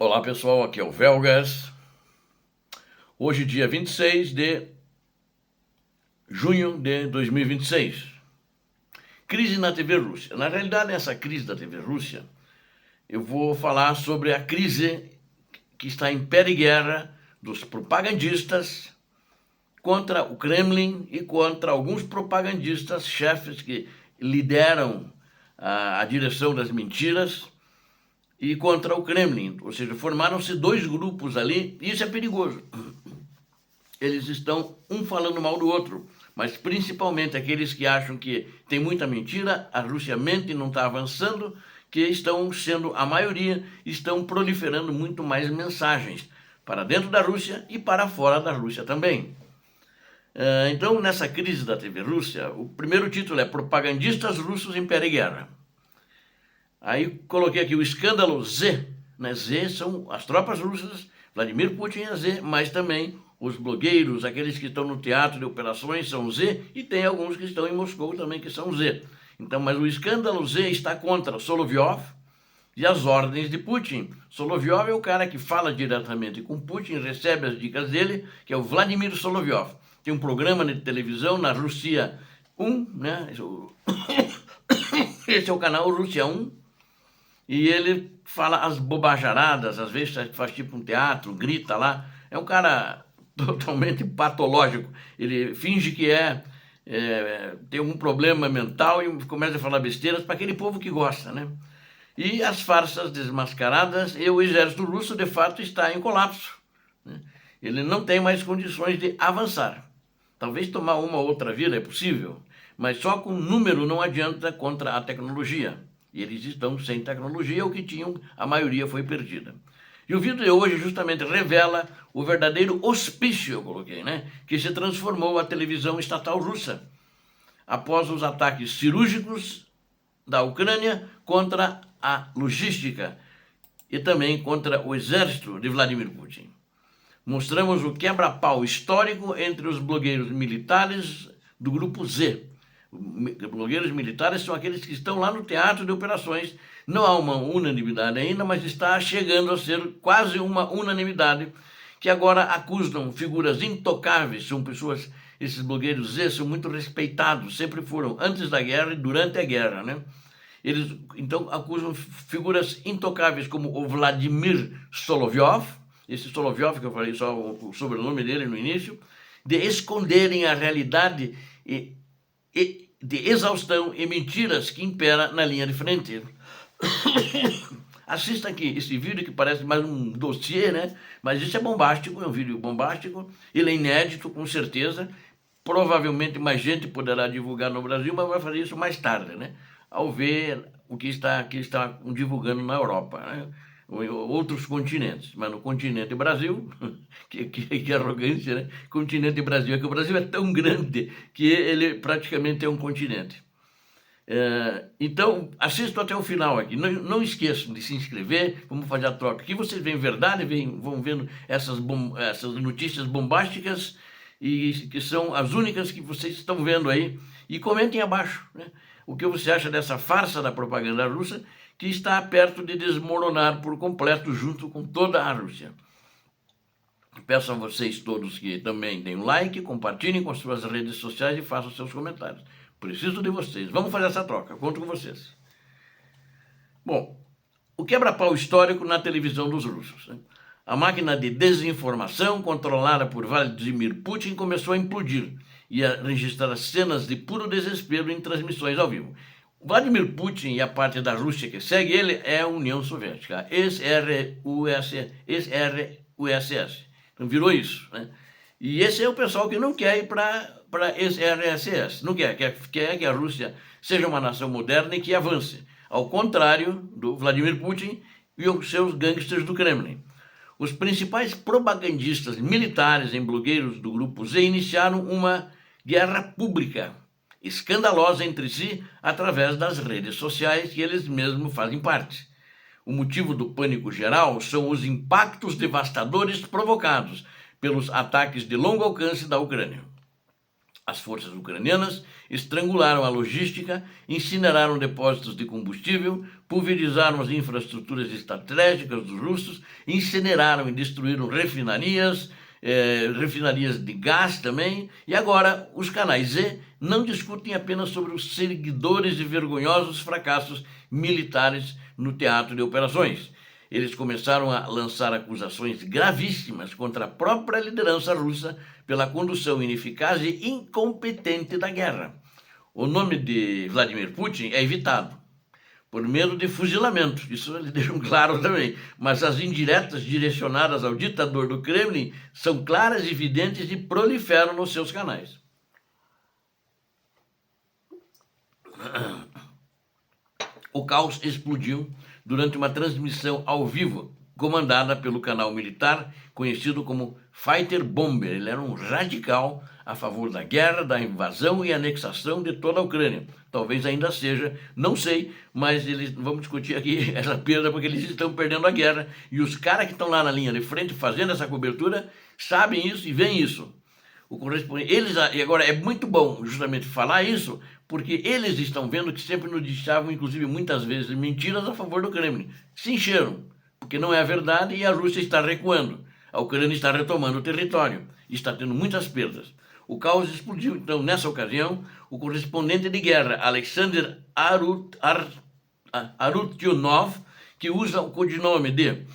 Olá pessoal, aqui é o Velgas. Hoje, dia 26 de junho de 2026. Crise na TV Rússia. Na realidade, nessa crise da TV Rússia, eu vou falar sobre a crise que está em pé de guerra dos propagandistas contra o Kremlin e contra alguns propagandistas chefes que lideram a direção das mentiras e contra o Kremlin, ou seja, formaram-se dois grupos ali, e isso é perigoso. Eles estão um falando mal do outro, mas principalmente aqueles que acham que tem muita mentira, a Rússia mente e não está avançando, que estão sendo a maioria, estão proliferando muito mais mensagens para dentro da Rússia e para fora da Rússia também. Então, nessa crise da TV Rússia, o primeiro título é Propagandistas Russos em Pé de Guerra. Aí coloquei aqui o escândalo Z, né? Z são as tropas russas, Vladimir Putin é Z, mas também os blogueiros, aqueles que estão no teatro de operações são Z, e tem alguns que estão em Moscou também que são Z. Então, mas o escândalo Z está contra Solovyov e as ordens de Putin. Solovyov é o cara que fala diretamente com Putin, recebe as dicas dele, que é o Vladimir Solovyov. Tem um programa de televisão na Rússia 1, né? Esse é o canal Rússia 1, e ele fala as bobajaradas, às vezes faz tipo um teatro, grita lá. É um cara totalmente patológico. Ele finge que tem algum problema mental e começa a falar besteiras para aquele povo que gosta, né? E as farsas desmascaradas, e o exército russo, de fato, está em colapso, né? Ele não tem mais condições de avançar. Talvez tomar uma ou outra vila é possível, mas só com número não adianta contra a tecnologia. E eles estão sem tecnologia, o que tinham, a maioria foi perdida. E o vídeo de hoje justamente revela o verdadeiro hospício, eu coloquei, né? Que se transformou a televisão estatal russa após os ataques cirúrgicos da Ucrânia contra a logística e também contra o exército de Vladimir Putin. Mostramos o quebra-pau histórico entre os blogueiros militares do grupo Z. Blogueiros militares são aqueles que estão lá no teatro de operações. Não há uma unanimidade ainda, mas está chegando a ser quase uma unanimidade, que agora acusam figuras intocáveis. São pessoas, esses blogueiros Z são muito respeitados, sempre foram, antes da guerra e durante a guerra, né? Eles então acusam figuras intocáveis como o Vladimir Solovyov, esse Solovyov que eu falei só o sobrenome dele no início, de esconderem a realidade e de exaustão e mentiras que impera na linha de frente. Assista aqui esse vídeo que parece mais um dossiê, né? Mas isso é bombástico, é um vídeo bombástico, ele é inédito, com certeza. Provavelmente mais gente poderá divulgar no Brasil, mas vai fazer isso mais tarde, né? Ao ver o que está divulgando na Europa, né? Outros continentes, mas no continente Brasil, que arrogância, né? Continente Brasil, é que o Brasil é tão grande que ele praticamente é um continente. Então, assistam até o final aqui. Não esqueçam de se inscrever, vamos fazer a troca. Aqui vocês veem verdade, vão vendo essas notícias bombásticas, e que são as únicas que vocês estão vendo aí. E comentem abaixo, né? O que você acha dessa farsa da propaganda russa, que está perto de desmoronar por completo junto com toda a Rússia. Peço a vocês todos que também deem um like, compartilhem com as suas redes sociais e façam seus comentários. Preciso de vocês. Vamos fazer essa troca. Conto com vocês. Bom, o quebra-pau histórico na televisão dos russos, né? A máquina de desinformação controlada por Vladimir Putin começou a implodir e a registrar cenas de puro desespero em transmissões ao vivo. Vladimir Putin e a parte da Rússia que segue ele é a União Soviética, a ex-RUSS. Então virou isso, né? E esse é o pessoal que não quer ir para ex-RSS, não quer que a Rússia seja uma nação moderna e que avance, ao contrário do Vladimir Putin e os seus gangsters do Kremlin. Os principais propagandistas militares e blogueiros do grupo Z iniciaram uma guerra pública, escandalosa entre si, através das redes sociais que eles mesmos fazem parte. O motivo do pânico geral são os impactos devastadores provocados pelos ataques de longo alcance da Ucrânia. As forças ucranianas estrangularam a logística, incineraram depósitos de combustível, pulverizaram as infraestruturas estratégicas dos russos, incineraram e destruíram refinarias, refinarias de gás também, e agora os canais Z não discutem apenas sobre os seguidores e vergonhosos fracassos militares no teatro de operações. Eles começaram a lançar acusações gravíssimas contra a própria liderança russa pela condução ineficaz e incompetente da guerra. O nome de Vladimir Putin é evitado, por medo de fuzilamento, isso eles deixam claro também, mas as indiretas direcionadas ao ditador do Kremlin são claras, evidentes e proliferam nos seus canais. O caos explodiu durante uma transmissão ao vivo, comandada pelo canal militar conhecido como Fighter Bomber. Ele era um radical a favor da guerra, da invasão e anexação de toda a Ucrânia. Talvez ainda seja, não sei, mas vamos discutir aqui essa perda porque eles estão perdendo a guerra. E os caras que estão lá na linha de frente fazendo essa cobertura sabem isso e veem isso. O correspondente, e agora é muito bom justamente falar isso, porque eles estão vendo que sempre nos deixavam, inclusive muitas vezes, mentiras a favor do Kremlin. Se encheram, porque não é a verdade e a Rússia está recuando. A Ucrânia está retomando o território, está tendo muitas perdas. O caos explodiu, então, nessa ocasião, o correspondente de guerra, Alexander Arutyunov, que usa o codinome de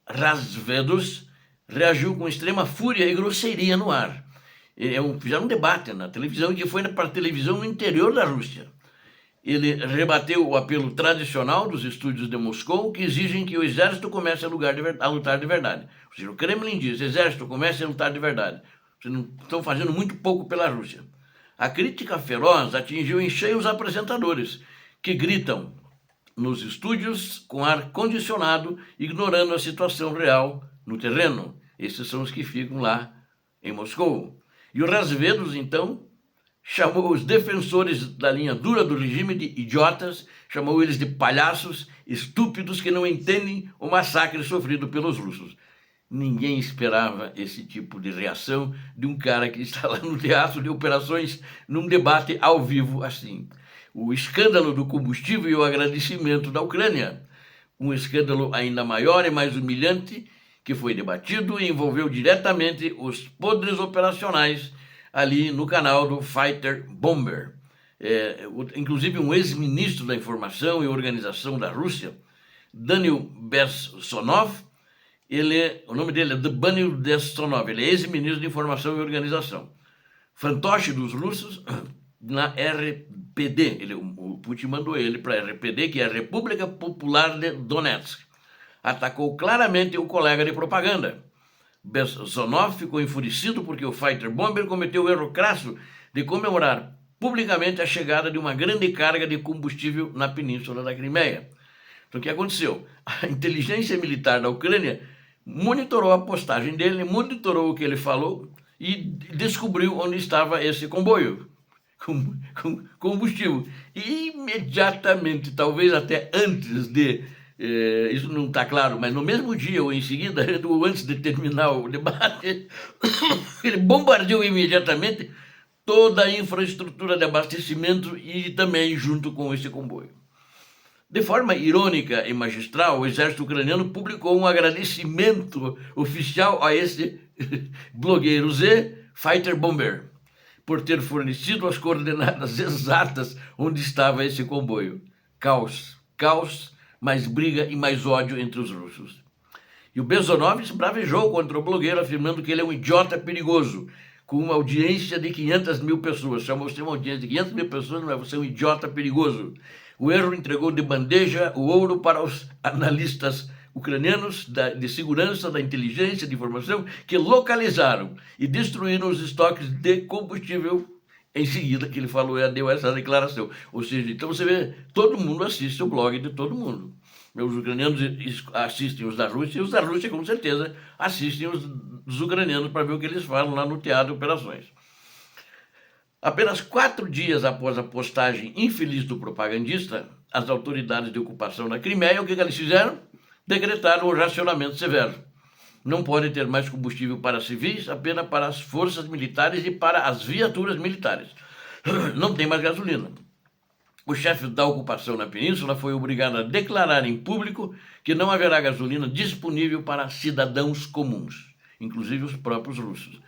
Razvedus, reagiu com extrema fúria e grosseiria no ar. Fizeram um debate na televisão que foi para a televisão no interior da Rússia. Ele rebateu o apelo tradicional dos estúdios de Moscou que exigem que o exército comece a lutar de verdade. Ou seja, o Kremlin diz, exército, comece a lutar de verdade. Vocês não estão fazendo muito pouco pela Rússia. A crítica feroz atingiu em cheio os apresentadores, que gritam nos estúdios com ar condicionado, ignorando a situação real no terreno. Esses são os que ficam lá em Moscou. E o Razvedus, então, chamou os defensores da linha dura do regime de idiotas, chamou eles de palhaços, estúpidos que não entendem o massacre sofrido pelos russos. Ninguém esperava esse tipo de reação de um cara que está lá no teatro de operações, num debate ao vivo assim. O escândalo do combustível e o agradecimento da Ucrânia. Um escândalo ainda maior e mais humilhante, que foi debatido e envolveu diretamente os podres operacionais ali no canal do Fighter Bomber. Inclusive um ex-ministro da Informação e Organização da Rússia, Daniil Bessonov, o nome dele é Daniil Bessonov, ele é ex-ministro de Informação e Organização. Fantoche dos russos na RPD, o Putin mandou ele para a RPD, que é a República Popular de Donetsk. Atacou claramente o colega de propaganda. Bessonov ficou enfurecido porque o Fighter Bomber cometeu o erro crasso de comemorar publicamente a chegada de uma grande carga de combustível na península da Crimeia. Então o que aconteceu? A inteligência militar da Ucrânia monitorou a postagem dele, monitorou o que ele falou e descobriu onde estava esse comboio com combustível. E imediatamente, talvez até antes de isso não está claro, mas no mesmo dia ou em seguida, ou antes de terminar o debate, ele bombardeou imediatamente toda a infraestrutura de abastecimento e também junto com esse comboio. De forma irônica e magistral, o exército ucraniano publicou um agradecimento oficial a esse blogueiro Z, Fighter Bomber, por ter fornecido as coordenadas exatas onde estava esse comboio. Caos, mais briga e mais ódio entre os russos. E o Bessonov se bravejou contra o blogueiro, afirmando que ele é um idiota perigoso, com uma audiência de 500 mil pessoas. Chamou-se uma audiência de 500 mil pessoas, mas você é um idiota perigoso. O erro entregou de bandeja o ouro para os analistas ucranianos de segurança, da inteligência, de informação, que localizaram e destruíram os estoques de combustível. Em seguida que ele falou, deu essa declaração. Ou seja, então você vê, todo mundo assiste o blog de todo mundo. Os ucranianos assistem os da Rússia, e os da Rússia, com certeza, assistem os ucranianos para ver o que eles falam lá no teatro de operações. Apenas 4 dias após a postagem infeliz do propagandista, as autoridades de ocupação da Crimeia, o que eles fizeram? Decretaram um racionamento severo. não pode ter mais combustível para civis, apenas para as forças militares e para as viaturas militares. Não tem mais gasolina. O chefe da ocupação na península foi obrigado a declarar em público que não haverá gasolina disponível para cidadãos comuns, inclusive os próprios russos.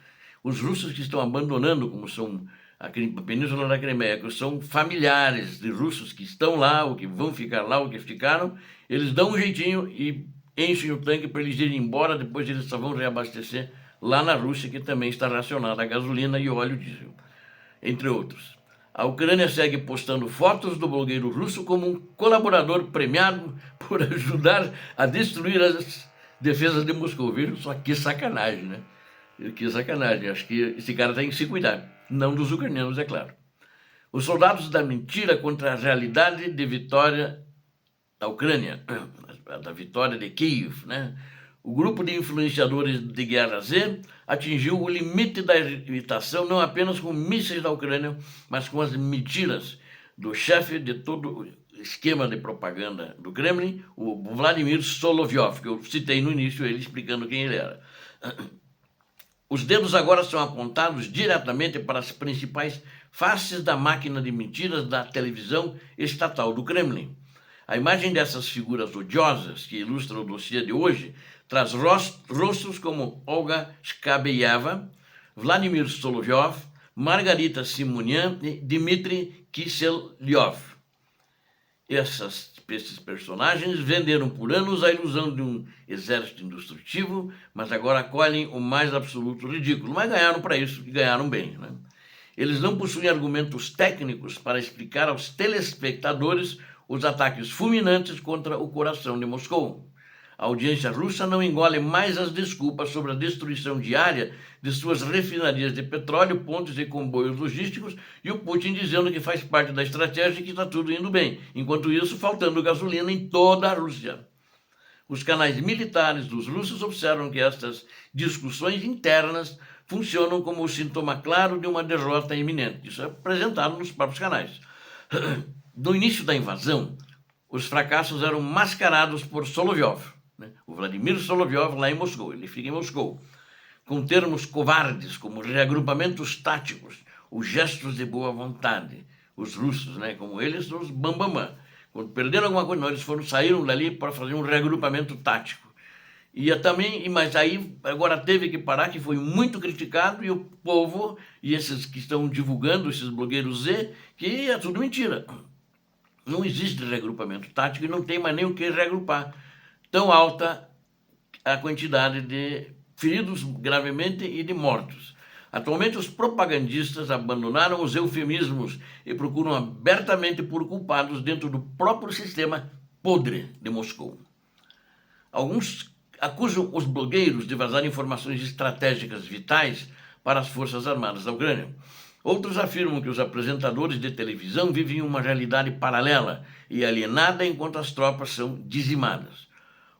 Os russos que estão abandonando, como são a Península da Crimeia, que são familiares de russos que estão lá, ou que vão ficar lá, ou que ficaram, eles dão um jeitinho e enchem o tanque para eles irem embora, depois eles só vão reabastecer lá na Rússia, que também está racionada a gasolina e o óleo diesel, entre outros. A Ucrânia segue postando fotos do blogueiro russo como um colaborador premiado por ajudar a destruir as defesas de Moscou. Viram só que sacanagem, né? Que sacanagem. Acho que esse cara tem que se cuidar. Não dos ucranianos, é claro. Os soldados da mentira contra a realidade de vitória da Ucrânia, da vitória de Kiev, né? O grupo de influenciadores de Guerra Z atingiu o limite da irritação não apenas com mísseis da Ucrânia, mas com as mentiras do chefe de todo o esquema de propaganda do Kremlin, o Vladimir Solovyov, que eu citei no início, ele explicando quem ele era. Os dedos agora são apontados diretamente para as principais faces da máquina de mentiras da televisão estatal do Kremlin. A imagem dessas figuras odiosas que ilustram o dossiê de hoje traz rostos como Olga Skabeyeva, Vladimir Solovyov, Margarita Simunian e Dmitry Kiselyov. Esses personagens venderam por anos a ilusão de um exército indestrutível, mas agora colhem o mais absoluto ridículo. Mas ganharam para isso, e ganharam bem, né? Eles não possuem argumentos técnicos para explicar aos telespectadores os ataques fulminantes contra o coração de Moscou. A audiência russa não engole mais as desculpas sobre a destruição diária de suas refinarias de petróleo, pontes e comboios logísticos, e o Putin dizendo que faz parte da estratégia e que está tudo indo bem. Enquanto isso, faltando gasolina em toda a Rússia. Os canais militares dos russos observam que estas discussões internas funcionam como o sintoma claro de uma derrota iminente. Isso é apresentado nos próprios canais. No início da invasão, os fracassos eram mascarados por Solovyov, né? O Vladimir Solovyov lá em Moscou, ele fica em Moscou, com termos covardes como reagrupamentos táticos, os gestos de boa vontade. Os russos, né, como eles, os bambambam. Quando perderam alguma coisa, eles saíram dali para fazer um reagrupamento tático. E também, mas aí agora teve que parar, que foi muito criticado, e o povo, e esses que estão divulgando, esses blogueiros Z, que é tudo mentira. Não existe reagrupamento tático e não tem mais nem o que reagrupar. Tão alta a quantidade de feridos gravemente e de mortos. Atualmente, os propagandistas abandonaram os eufemismos e procuram abertamente por culpados dentro do próprio sistema podre de Moscou. Alguns acusam os blogueiros de vazar informações estratégicas vitais para as Forças Armadas da Ucrânia. Outros afirmam que os apresentadores de televisão vivem uma realidade paralela e alienada enquanto as tropas são dizimadas.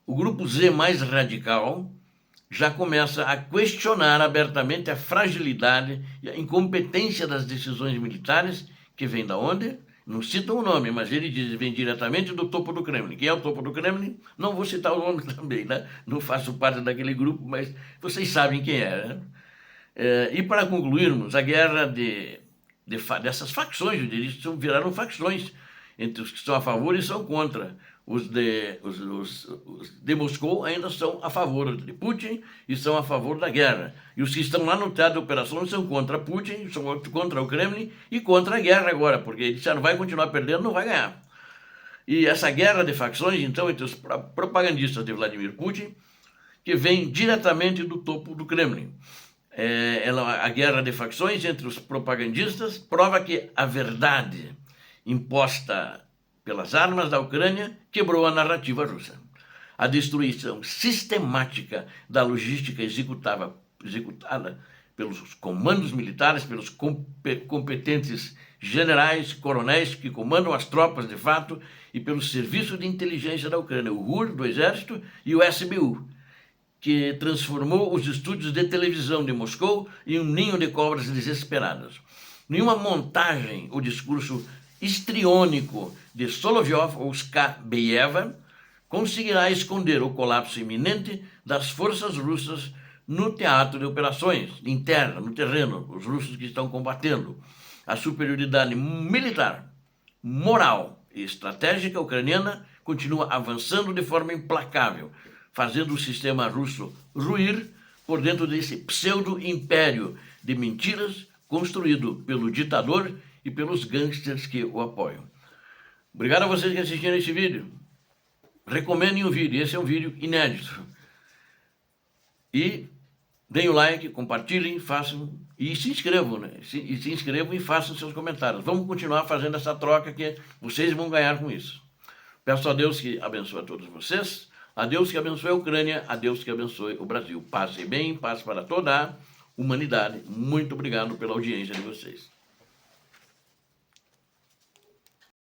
O grupo Z mais radical já começa a questionar abertamente a fragilidade e a incompetência das decisões militares, que vem da onde? Não citam o nome, mas ele diz, vem diretamente do topo do Kremlin. Quem é o topo do Kremlin? Não vou citar o nome também, né? Não faço parte daquele grupo, mas vocês sabem quem é, né? E para concluirmos, a guerra dessas facções, viraram facções entre os que estão a favor e são contra. Os de Moscou ainda são a favor de Putin e são a favor da guerra. E os que estão lá no teatro de operações são contra Putin, são contra o Kremlin e contra a guerra agora, porque ele já não vai continuar perdendo, não vai ganhar. E essa guerra de facções, então, entre os propagandistas de Vladimir Putin, que vem diretamente do topo do Kremlin. A guerra de facções entre os propagandistas prova que a verdade imposta pelas armas da Ucrânia quebrou a narrativa russa. A destruição sistemática da logística executada pelos comandos militares, pelos competentes generais, coronéis que comandam as tropas de fato e pelo serviço de inteligência da Ucrânia, o RUR do exército e o SBU, que transformou os estúdios de televisão de Moscou em um ninho de cobras desesperadas. Nenhuma montagem ou discurso histriônico de Solovyov ou Skabeyeva conseguirá esconder o colapso iminente das forças russas no teatro de operações, em terra, no terreno, os russos que estão combatendo. A superioridade militar, moral e estratégica ucraniana continua avançando de forma implacável, fazendo o sistema russo ruir por dentro desse pseudo-império de mentiras construído pelo ditador e pelos gangsters que o apoiam. Obrigado a vocês que assistiram esse vídeo. Recomendem o vídeo, esse é um vídeo inédito. E deem o like, compartilhem, façam e se inscrevam, né? Se inscrevam e façam seus comentários. Vamos continuar fazendo essa troca que vocês vão ganhar com isso. Peço a Deus que abençoe a todos vocês, a Deus que abençoe a Ucrânia, a Deus que abençoe o Brasil. Paz e bem, paz para toda a humanidade. Muito obrigado pela audiência de vocês.